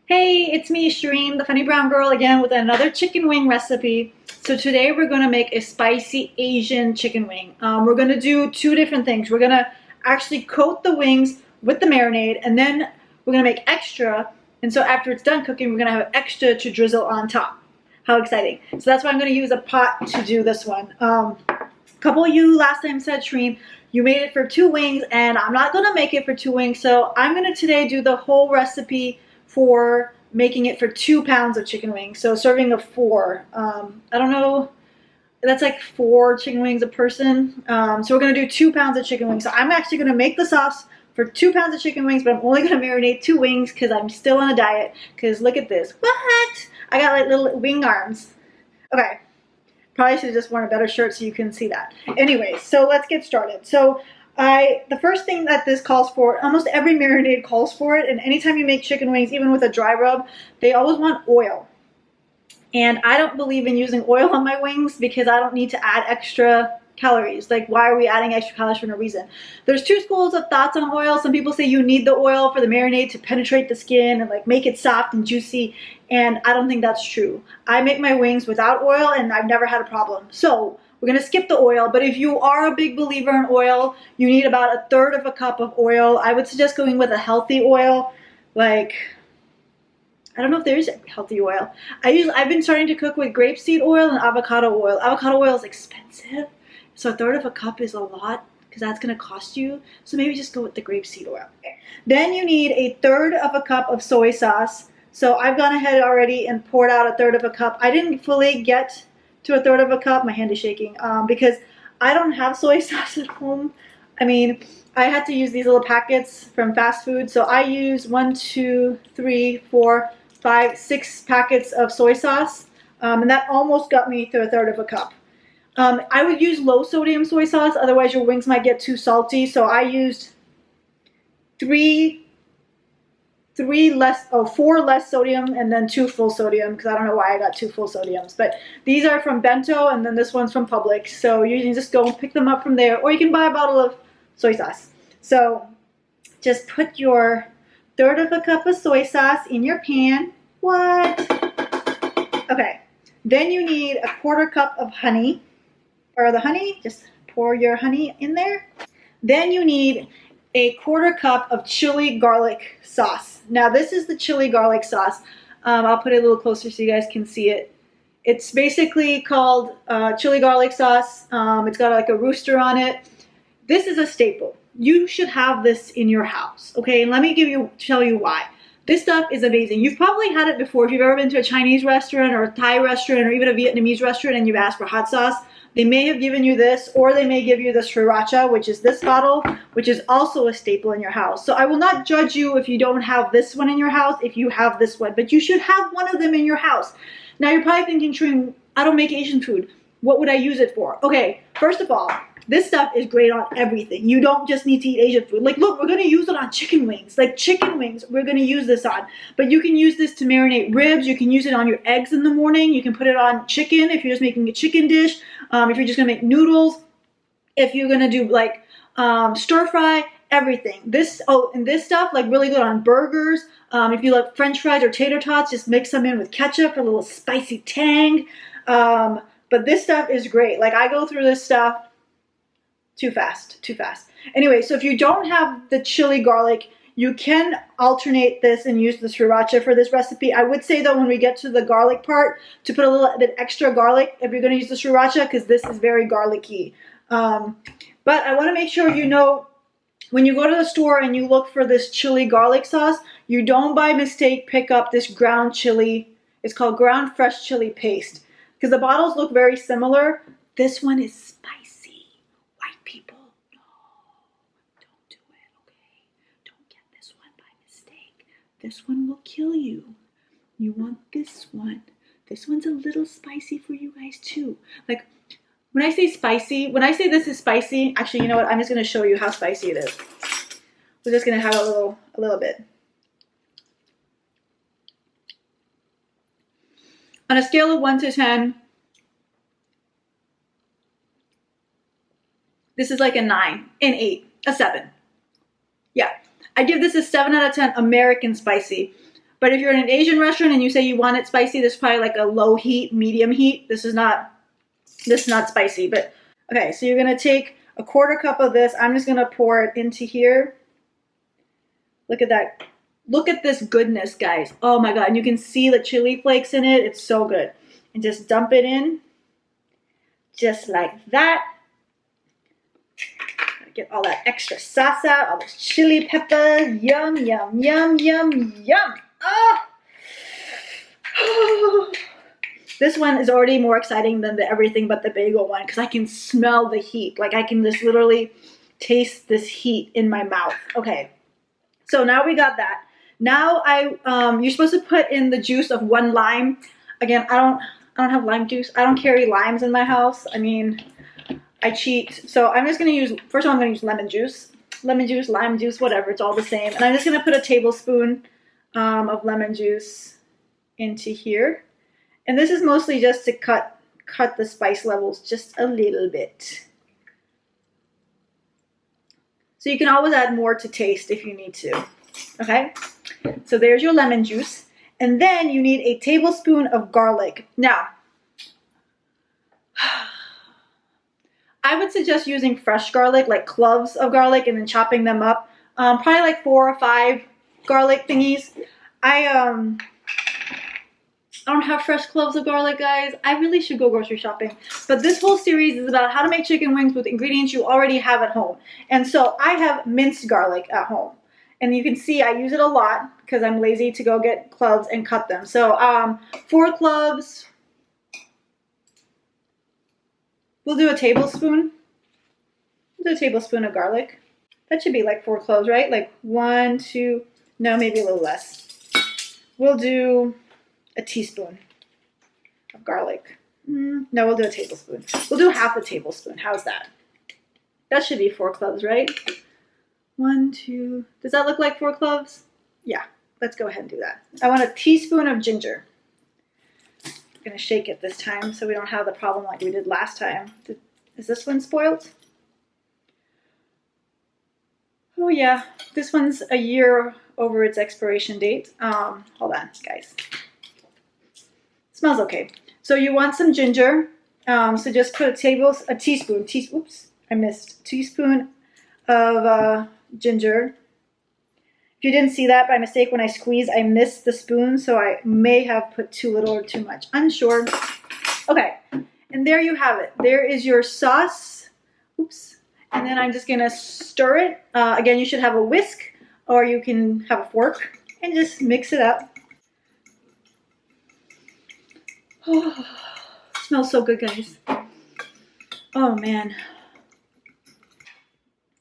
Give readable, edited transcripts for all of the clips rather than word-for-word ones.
Hey, it's me, Shireen, the funny brown girl, again with another chicken wing recipe. So today we're going to make a spicy Asian chicken wing. We're going to do two different things. We're going to actually coat the wings with the marinade, and then we're going to make extra. And so after it's done cooking, we're going to have extra to drizzle on top. How exciting. So that's why I'm going to use a pot to do this one. A couple of you last time said, Shireen, you made it for 2 wings, and I'm not going to make it for 2 wings. So I'm going to today do the whole recipe for making it for 2 pounds of chicken wings. So serving of 4. I don't know, that's like 4 chicken wings a person. So we're gonna do 2 pounds of chicken wings. So I'm actually gonna make the sauce for 2 pounds of chicken wings, but I'm only gonna marinate 2 wings because I'm still on a diet. Because look at this. What? I got like little wing arms. Okay. Probably should have just worn a better shirt so you can see that. Anyway, so let's get started. So the first thing that this calls for, almost every marinade calls for it, and anytime you make chicken wings, even with a dry rub, they always want oil. And I don't believe in using oil on my wings because I don't need to add extra calories. Like, why are we adding extra calories for no reason? There's 2 schools of thoughts on oil. Some people say you need the oil for the marinade to penetrate the skin and like make it soft and juicy, and I don't think that's true. I make my wings without oil and I've never had a problem. So we're gonna skip the oil, but if you are a big believer in oil, you need about 1/3 of a cup of oil. I would suggest going with a healthy oil, like, I don't know if there is healthy oil. I've been starting to cook with grapeseed oil and avocado oil. Avocado oil is expensive, so 1/3 of a cup is a lot because that's gonna cost you. So maybe just go with the grapeseed oil. Then you need 1/3 of a cup of soy sauce. So I've gone ahead already and poured out 1/3 of a cup. I didn't fully get to 1/3 of a cup. My hand is shaking because I don't have soy sauce at home. I mean, I had to use these little packets from fast food. So I use 1, 2, 3, 4, 5, 6 packets of soy sauce. And that almost got me to 1/3 of a cup. I would use low sodium soy sauce. Otherwise your wings might get too salty. So I used 4 less sodium and then 2 full sodium, because I don't know why I got 2 full sodiums. But these are from Bento and then this one's from Publix. So you can just go and pick them up from there, or you can buy a bottle of soy sauce. So just put your 1/3 of a cup of soy sauce in your pan. What? Okay. Then you need 1/4 cup of honey, or the honey, just pour your honey in there. Then you need 1/4 cup of chili garlic sauce. Now this is the chili garlic sauce. I'll put it a little closer so you guys can see it. It's basically called chili garlic sauce. It's got like a rooster on it. This is a staple. You should have this in your house, okay? And let me tell you why. This stuff is amazing. You've probably had it before. If you've ever been to a Chinese restaurant or a Thai restaurant or even a Vietnamese restaurant and you've asked for hot sauce, they may have given you this, or they may give you the sriracha, which is this bottle, which is also a staple in your house. So I will not judge you if you don't have this one in your house, if you have this one, but you should have one of them in your house. Now you're probably thinking, Trin, I don't make Asian food. What would I use it for? Okay, first of all, this stuff is great on everything. You don't just need to eat Asian food. Like, look, we're going to use it on chicken wings. Like, chicken wings, we're going to use this on. But you can use this to marinate ribs. You can use it on your eggs in the morning. You can put it on chicken if you're just making a chicken dish. If you're just going to make noodles. If you're going to do, like, stir fry, everything. And this stuff, like, really good on burgers. If you like French fries or tater tots, just mix them in with ketchup for a little spicy tang. But this stuff is great. Like, I go through this stuff too fast. Anyway, so if you don't have the chili garlic, you can alternate this and use the sriracha for this recipe. I would say though, when we get to the garlic part, to put a little bit extra garlic if you're going to use the sriracha, because this is very garlicky. But I want to make sure you know, when you go to the store and you look for this chili garlic sauce, you don't by mistake pick up this ground chili. It's called ground fresh chili paste, because the bottles look very similar. This one is spicy. People, no, don't do it, okay? Don't get this one by mistake. This one will kill you. You want this one. This one's a little spicy for you guys too. Like, when I say spicy, when I say this is spicy, actually, you know what? I'm just going to show you how spicy it is. We're just going to have a little bit. On a scale of 1 to 10, this is like a 9, an 8, a 7. Yeah, I give this a 7 out of 10 American spicy. But if you're in an Asian restaurant and you say you want it spicy, there's probably like a low heat, medium heat. This is not spicy, but okay. So you're gonna take a 1/4 cup of this. I'm just gonna pour it into here. Look at that. Look at this goodness, guys. Oh my God. And you can see the chili flakes in it. It's so good. And just dump it in. Just like that. Get all that extra sauce out. All those chili peppers. Yum, yum, yum, yum, yum. Oh. This one is already more exciting than the everything but the bagel one because I can smell the heat. Like I can just literally taste this heat in my mouth. Okay. So now we got that. Now you're supposed to put in the juice of 1 lime. Again, I don't have lime juice. I don't carry limes in my house. I mean, I cheat. So I'm just gonna use, first of all, I'm gonna use lemon juice. Lemon juice, lime juice, whatever, it's all the same. And I'm just gonna put a tablespoon of lemon juice into here. And this is mostly just to cut the spice levels just a little bit. So you can always add more to taste if you need to. Okay, so there's your lemon juice. And then you need a tablespoon of garlic. Now, I would suggest using fresh garlic, like cloves of garlic, and then chopping them up. Probably like 4 or 5 garlic thingies. I don't have fresh cloves of garlic, guys. I really should go grocery shopping. But this whole series is about how to make chicken wings with ingredients you already have at home. And so I have minced garlic at home. And you can see I use it a lot because I'm lazy to go get cloves and cut them. So 4 cloves. We'll do a tablespoon. We'll do a tablespoon of garlic. That should be like 4 cloves, right? Like 1, 2, no, maybe a little less. We'll do a teaspoon of garlic. No, we'll do a tablespoon. We'll do half a tablespoon. How's that? That should be 4 cloves, right? 1, 2. Does that look like 4 cloves? Yeah, let's go ahead and do that. I want a teaspoon of ginger. I'm gonna shake it this time so we don't have the problem like we did last time. Is this one spoiled? Oh yeah, this one's a year over its expiration date. Hold on, guys. Smells okay. So you want some ginger. So just put a teaspoon. Oops, I missed. Teaspoon of ginger. If you didn't see that by mistake when I squeezed, I missed the spoon, so I may have put too little or too much. Unsure. Okay, and there you have it. There is your sauce. Oops. And then I'm just gonna stir it. Again, you should have a whisk, or you can have a fork and just mix it up. Oh, smells so good, guys. Oh man.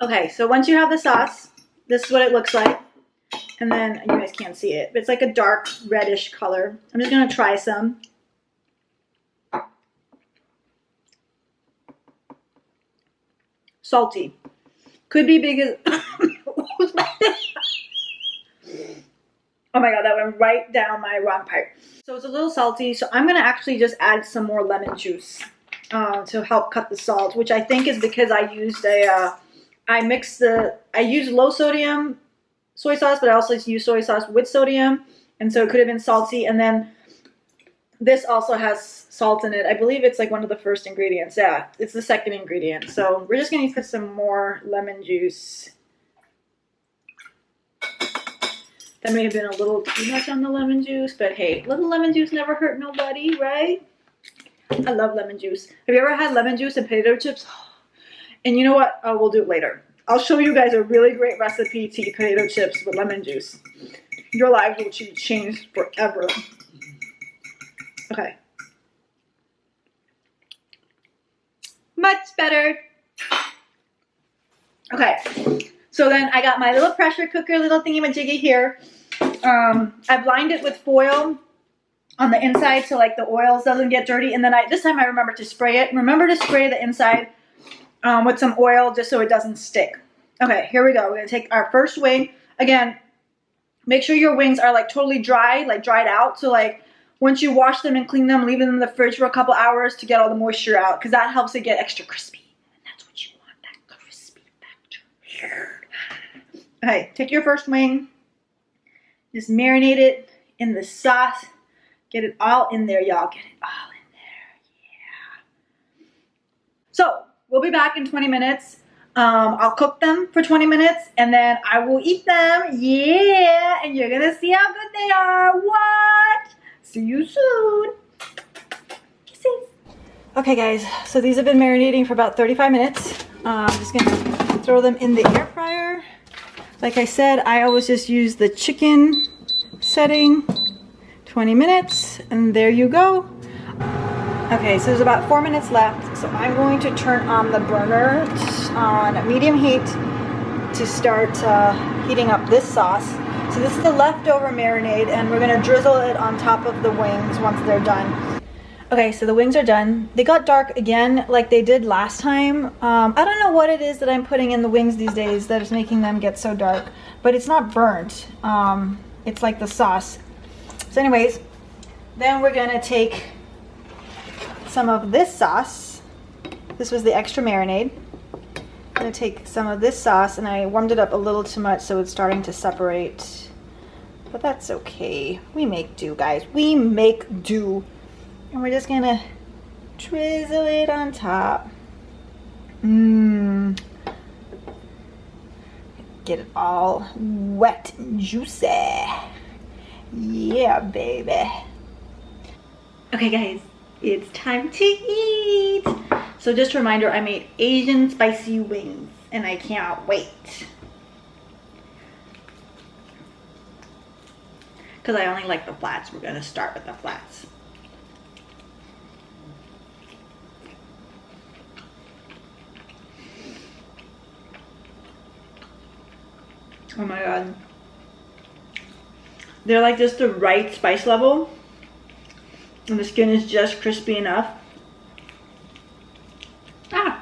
Okay, so once you have the sauce, this is what it looks like. And then, you guys can't see it, but it's like a dark reddish color. I'm just gonna try some. Salty. Could be big as... Oh my God, that went right down my wrong part. So it's a little salty, so I'm gonna actually just add some more lemon juice to help cut the salt, which I think is because I used I used low sodium soy sauce, but I also used soy sauce with sodium, and so it could have been salty. And then this also has salt in it. I believe it's like one of the first ingredients. Yeah, it's the second ingredient. So we're just gonna put some more lemon juice. That may have been a little too much on the lemon juice, but hey, little lemon juice never hurt nobody, right? I love lemon juice. Have you ever had lemon juice and potato chips? And you know what? Oh, we'll do it later. I'll show you guys a really great recipe to eat potato chips with lemon juice. Your lives will change forever. Okay. Much better. Okay. So then I got my little pressure cooker, little thingy-majiggy here. I've lined it with foil on the inside so like the oils doesn't get dirty. And then this time I remember to spray it. Remember to spray the inside with some oil just so it doesn't stick. Okay, here we go. We're gonna take our first wing. Again, make sure your wings are like totally dry, like dried out. So like once you wash them and clean them, leave them in the fridge for a couple hours to get all the moisture out, because that helps it get extra crispy. And that's what you want, that crispy factor. Okay, take your first wing, just marinate it in the sauce. Get it all in there, y'all. Get it all in there. Yeah. So we'll be back in 20 minutes. I'll cook them for 20 minutes and then I will eat them. Yeah. And you're going to see how good they are. What? See you soon. Kisses. Okay, guys. So these have been marinating for about 35 minutes. I'm just going to throw them in the air fryer. Like I said, I always just use the chicken setting. 20 minutes, and there you go. Okay, so there's about 4 minutes left, so I'm going to turn on the burner on medium heat to start heating up this sauce. So this is the leftover marinade, and we're gonna drizzle it on top of the wings once they're done. Okay, so the wings are done. They got dark again like they did last time. I don't know what it is that I'm putting in the wings these days that is making them get so dark, but it's not burnt. It's like the sauce. So anyways, then we're gonna take some of this sauce. This was the extra marinade. I'm gonna take some of this sauce, and I warmed it up a little too much, so it's starting to separate. But that's okay. We make do, guys. We make do. And we're just gonna drizzle it on top. Get it all wet and juicy. Yeah, baby. Okay, guys, it's time to eat. So just a reminder, I made Asian spicy wings, and I can't wait. Because I only like the flats. We're going to start with the flats. Oh my god. They're like just the right spice level, and the skin is just crispy enough. But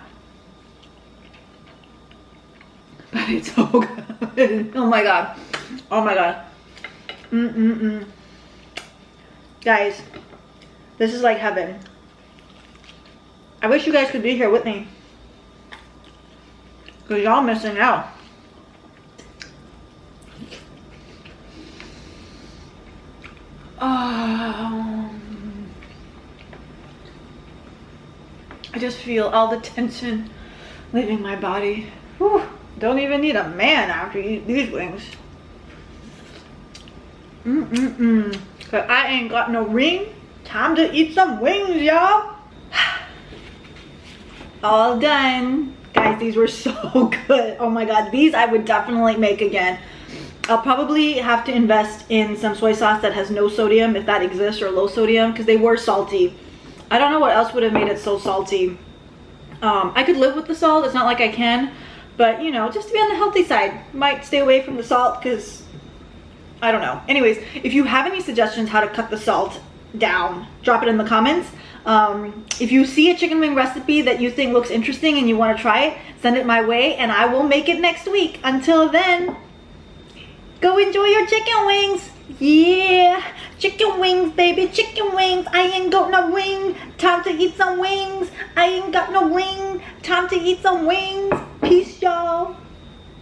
it's so good. Oh my god. Oh my god. Guys, this is like heaven. I wish you guys could be here with me, because y'all missing out. I just feel all the tension leaving my body. Whew. Don't even need a man after you eat these wings. Cause I ain't got no ring. Time to eat some wings, y'all. All done. Guys, these were so good. Oh my god, these I would definitely make again. I'll probably have to invest in some soy sauce that has no sodium, if that exists, or low sodium, because they were salty. I don't know what else would have made it so salty. I could live with the salt. It's not like I can, but you know, just to be on the healthy side, might stay away from the salt, because I don't know. Anyways, if you have any suggestions how to cut the salt down, drop it in the comments. If you see a chicken wing recipe that you think looks interesting and you want to try it, send it my way and I will make it next week. Until then, go enjoy your chicken wings. Yeah, chicken wings, baby, chicken wings. I ain't got no ring, time to eat some wings. I ain't got no ring, time to eat some wings. Peace, y'all.